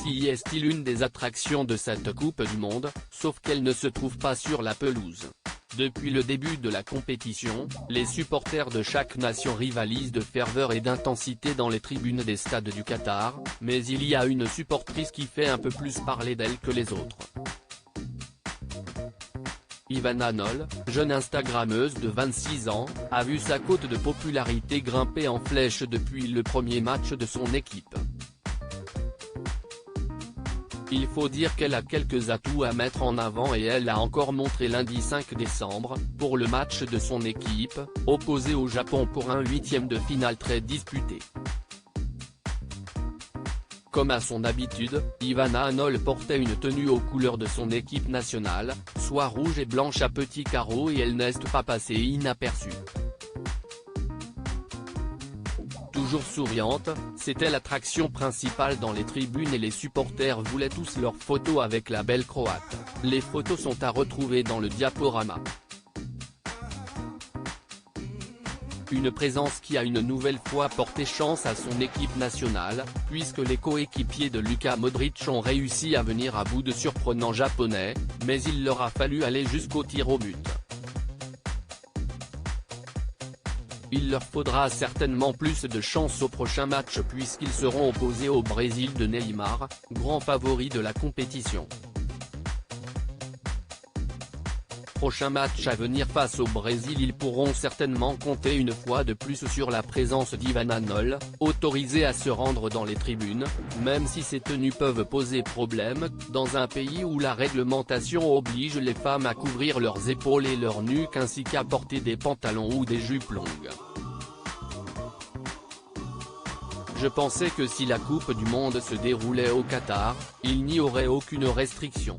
Si est-il une des attractions de cette Coupe du Monde, sauf qu'elle ne se trouve pas sur la pelouse. Depuis le début de la compétition, les supporters de chaque nation rivalisent de ferveur et d'intensité dans les tribunes des stades du Qatar, mais il y a une supportrice qui fait un peu plus parler d'elle que les autres. Ivana Knoll, jeune Instagrammeuse de 26 ans, a vu sa cote de popularité grimper en flèche depuis le premier match de son équipe. Il faut dire qu'elle a quelques atouts à mettre en avant et elle l'a encore montré lundi 5 décembre, pour le match de son équipe, opposé au Japon pour un huitième de finale très disputé. Comme à son habitude, Ivana Knoll portait une tenue aux couleurs de son équipe nationale, soit rouge et blanche à petits carreaux et elle n'est pas passée inaperçue. Toujours souriante, c'était l'attraction principale dans les tribunes et les supporters voulaient tous leurs photos avec la belle Croate. Les photos sont à retrouver dans le diaporama. Une présence qui a une nouvelle fois porté chance à son équipe nationale, puisque les coéquipiers de Luka Modric ont réussi à venir à bout de surprenants japonais, mais il leur a fallu aller jusqu'au tir au but. Il leur faudra certainement plus de chance au prochain match puisqu'ils seront opposés au Brésil de Neymar, grand favori de la compétition. Prochain match à venir face au Brésil, ils pourront certainement compter une fois de plus sur la présence d'Ivana Knoll, autorisée à se rendre dans les tribunes, même si ces tenues peuvent poser problème, dans un pays où la réglementation oblige les femmes à couvrir leurs épaules et leur nuque ainsi qu'à porter des pantalons ou des jupes longues. Je pensais que si la Coupe du Monde se déroulait au Qatar, il n'y aurait aucune restriction.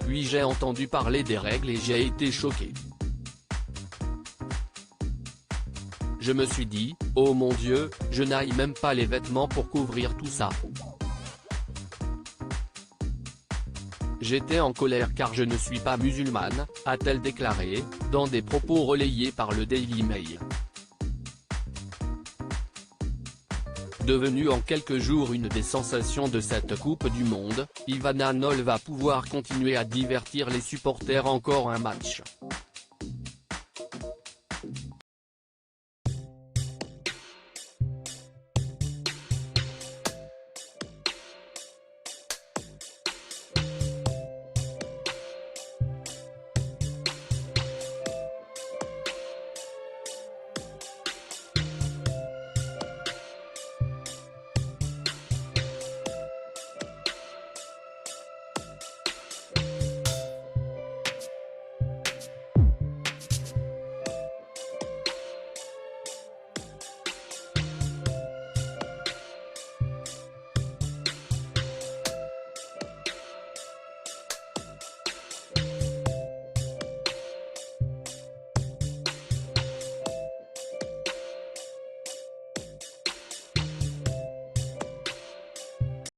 Puis j'ai entendu parler des règles et j'ai été choqué. Je me suis dit, oh mon Dieu, je n'ai même pas les vêtements pour couvrir tout ça. J'étais en colère car je ne suis pas musulmane, a-t-elle déclaré, dans des propos relayés par le Daily Mail. Devenue en quelques jours une des sensations de cette Coupe du Monde, Ivana Knoll va pouvoir continuer à divertir les supporters encore un match.